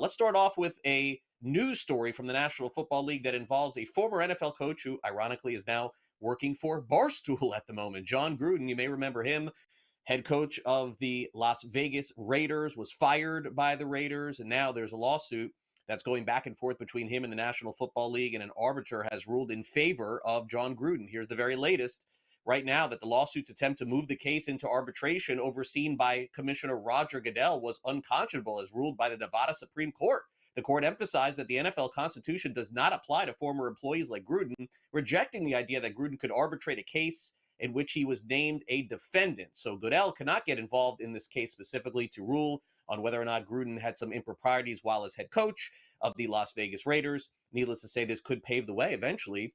Let's start off with a news story from the National Football League that involves a former NFL coach who, ironically, is now working for Barstool at the moment. Jon Gruden, you may remember him, head coach of the Las Vegas Raiders, was fired by the Raiders, and now there's a lawsuit that's going back and forth between him and the National Football League, and an arbiter has ruled in favor of Jon Gruden. Here's the very latest right now, that the lawsuit's attempt to move the case into arbitration, overseen by Commissioner Roger Goodell, was unconscionable as ruled by the Nevada Supreme Court. The court emphasized that the NFL Constitution does not apply to former employees like Gruden, rejecting the idea that Gruden could arbitrate a case in which he was named a defendant. So Goodell cannot get involved in this case specifically to rule on whether or not Gruden had some improprieties while as head coach of the Las Vegas Raiders. Needless to say, this could pave the way eventually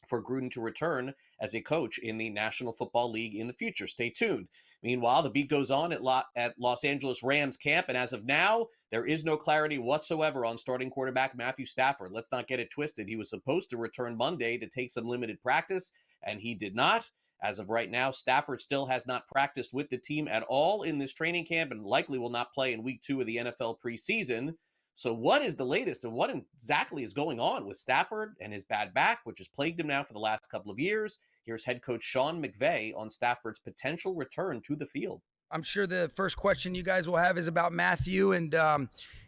for Gruden to return as a coach in the National Football League in the future. Stay tuned. Meanwhile, the beat goes on at Los Angeles Rams camp, and as of now, there is no clarity whatsoever on starting quarterback Matthew Stafford. Let's not get it twisted. He was supposed to return Monday to take some limited practice, and he did not. As of right now, Stafford still has not practiced with the team at all in this training camp and likely will not play in week 2 of the NFL preseason. So what is the latest and what exactly is going on with Stafford and his bad back, which has plagued him now for the last couple of years? Here's head coach Sean McVay on Stafford's potential return to the field. I'm sure the first question you guys will have is about Matthew. And,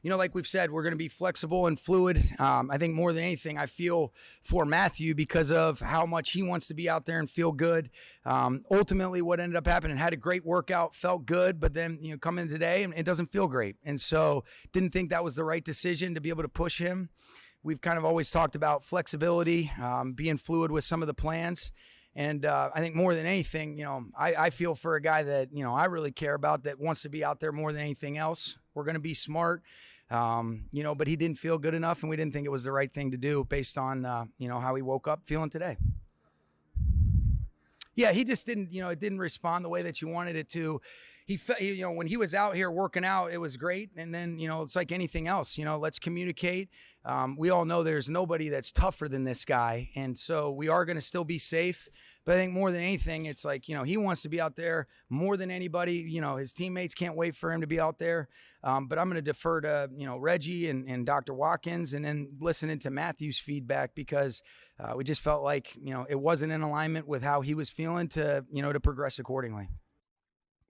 like we've said, we're going to be flexible and fluid. I think more than anything, I feel for Matthew because of how much he wants to be out there and feel good. Ultimately, what ended up happening, had a great workout, felt good, but then, come in today and it doesn't feel great. And so didn't think that was the right decision to be able to push him. We've kind of always talked about flexibility, being fluid with some of the plans. And I think more than anything, I feel for a guy that, I really care about, that wants to be out there more than anything else. We're going to be smart, but he didn't feel good enough, and we didn't think it was the right thing to do based on, how he woke up feeling today. Yeah, he just didn't, it didn't respond the way that you wanted it to. He, when he was out here working out, it was great. And then, it's like anything else, let's communicate. We all know there's nobody that's tougher than this guy. And so we are going to still be safe. But I think more than anything, it's like, he wants to be out there more than anybody. His teammates can't wait for him to be out there. But I'm going to defer to, Reggie and Dr. Watkins, and then listening to Matthew's feedback, because we just felt like, it wasn't in alignment with how he was feeling to progress accordingly.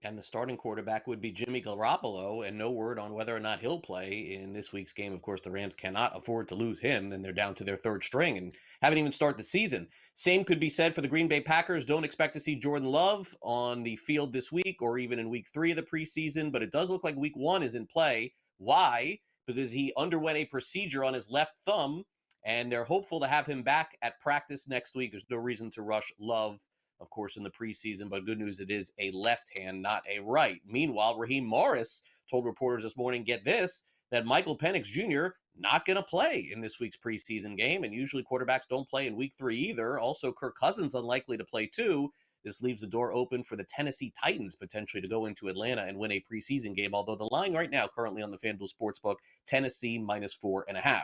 And the starting quarterback would be Jimmy Garoppolo, and no word on whether or not he'll play in this week's game. Of course, the Rams cannot afford to lose him. Then they're down to their third string and haven't even started the season. Same could be said for the Green Bay Packers. Don't expect to see Jordan Love on the field this week or even in week 3 of the preseason, but it does look like week 1 is in play. Why? Because he underwent a procedure on his left thumb, and they're hopeful to have him back at practice next week. There's no reason to rush Love, of course, in the preseason, but good news, it is a left hand, not a right. Meanwhile, Raheem Morris told reporters this morning, get this, that Michael Penix Jr. not going to play in this week's preseason game, and usually quarterbacks don't play in week 3 either. Also, Kirk Cousins unlikely to play too. This leaves the door open for the Tennessee Titans potentially to go into Atlanta and win a preseason game, although the line right now currently on the FanDuel Sportsbook, Tennessee -4.5.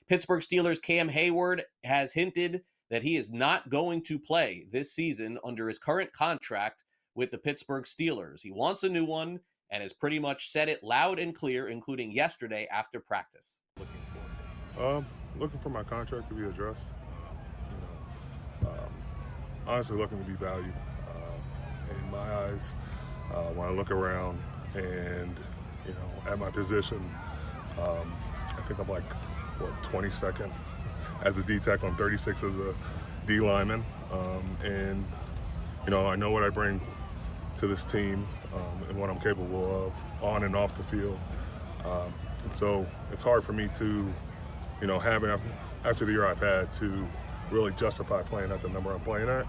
Pittsburgh Steelers' Cam Hayward has hinted that he is not going to play this season under his current contract with the Pittsburgh Steelers. He wants a new one and has pretty much said it loud and clear, including yesterday after practice. Looking for my contract to be addressed. Honestly, looking to be valued. In my eyes, when I look around and, at my position, I think I'm 22nd as a D-tackle. I'm 36 as a D lineman. And, I know what I bring to this team and what I'm capable of on and off the field. And so it's hard for me to, after the year I've had, to really justify playing at the number I'm playing at.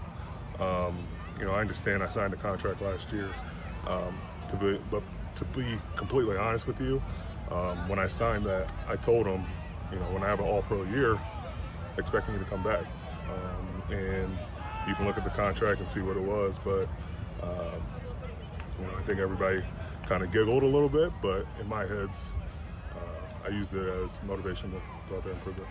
I understand I signed a contract last year. But to be completely honest with you, when I signed that, I told them, when I have an all-pro year, expecting me to come back. And you can look at the contract and see what it was, but I think everybody kind of giggled a little bit, but in my head, I used it as motivation to go out there and prove it.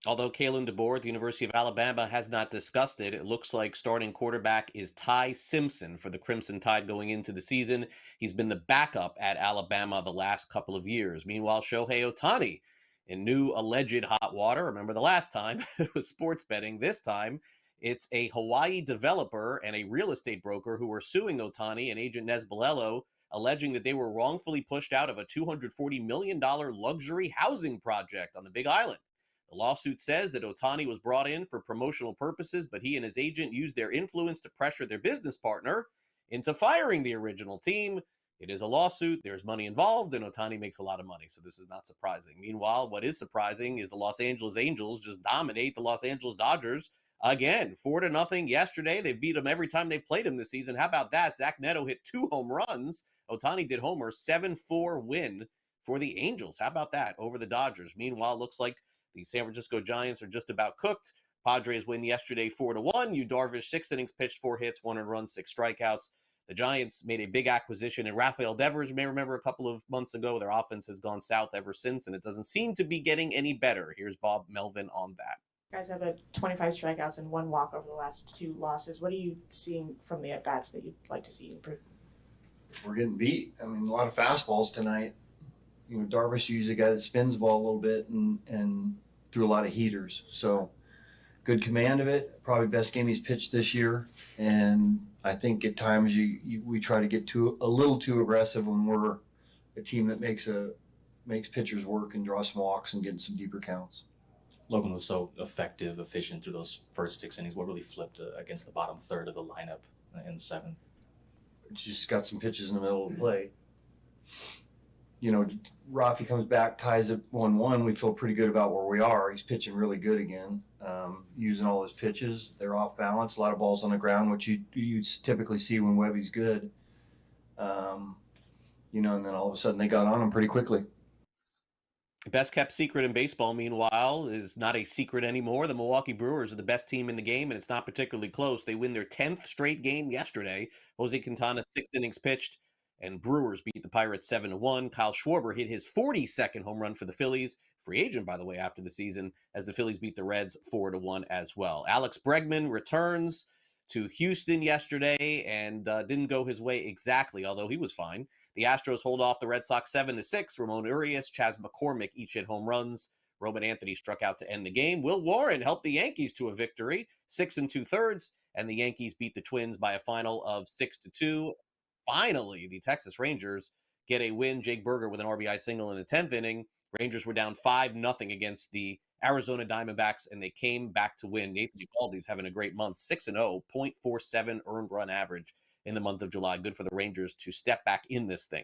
Although Kalen DeBoer at the University of Alabama has not discussed it, it looks like starting quarterback is Ty Simpson for the Crimson Tide going into the season. He's been the backup at Alabama the last couple of years. Meanwhile, Shohei Ohtani in new alleged hot water. Remember the last time it was sports betting. This time it's a Hawaii developer and a real estate broker who are suing Ohtani and agent Nez Balelo, alleging that they were wrongfully pushed out of a $240 million luxury housing project on the Big Island. The lawsuit says that Ohtani was brought in for promotional purposes, but he and his agent used their influence to pressure their business partner into firing the original team. It is a lawsuit. There's money involved, and Ohtani makes a lot of money, so this is not surprising. Meanwhile, what is surprising is the Los Angeles Angels just dominate the Los Angeles Dodgers again, 4-0 yesterday. They beat them every time they played them this season. How about that? Zach Neto hit 2 home runs. Ohtani did homer, 7-4 win for the Angels. How about that over the Dodgers? Meanwhile, looks like the San Francisco Giants are just about cooked. Padres win yesterday 4-1. Yu Darvish, 6 innings pitched, 4 hits, 1 run, 6 strikeouts. The Giants made a big acquisition in Rafael Devers. You may remember a couple of months ago, their offense has gone south ever since, and it doesn't seem to be getting any better. Here's Bob Melvin on that. You guys have a 25 strikeouts and 1 walk over the last 2 losses. What are you seeing from the at-bats that you'd like to see improve? We're getting beat. I mean, a lot of fastballs tonight. You know, Darvish usually a guy that spins the ball a little bit and threw a lot of heaters. So good command of it. Probably best game he's pitched this year. And I think at times we try to get a little too aggressive when we're a team that makes pitchers work and draw some walks and get some deeper counts. Logan was so effective, efficient through those first 6 innings. What really flipped against the bottom third of the lineup in the 7th? Just got some pitches in the middle of the plate. You know, Rafi comes back, ties it 1-1. We feel pretty good about where we are. He's pitching really good again, using all his pitches. They're off balance, a lot of balls on the ground, which you typically see when Webby's good. You know, and then all of a sudden they got on him pretty quickly. The best kept secret in baseball, meanwhile, is not a secret anymore. The Milwaukee Brewers are the best team in the game, and it's not particularly close. They win their 10th straight game yesterday. Jose Quintana, 6 innings pitched, and Brewers beat the Pirates 7-1. Kyle Schwarber hit his 42nd home run for the Phillies, free agent, by the way, after the season, as the Phillies beat the Reds 4-1 as well. Alex Bregman returns to Houston yesterday and didn't go his way exactly, although he was fine. The Astros hold off the Red Sox 7-6. Ramon Urias, Chas McCormick each hit home runs. Roman Anthony struck out to end the game. Will Warren helped the Yankees to a victory, 6 2/3, and the Yankees beat the Twins by a final of 6-2. Finally, the Texas Rangers get a win. Jake Berger with an RBI single in the 10th inning. Rangers were down 5-0 against the Arizona Diamondbacks, and they came back to win. Nathan Eovaldi's having a great month, 6-0, .47 earned run average in the month of July. Good for the Rangers to step back in this thing.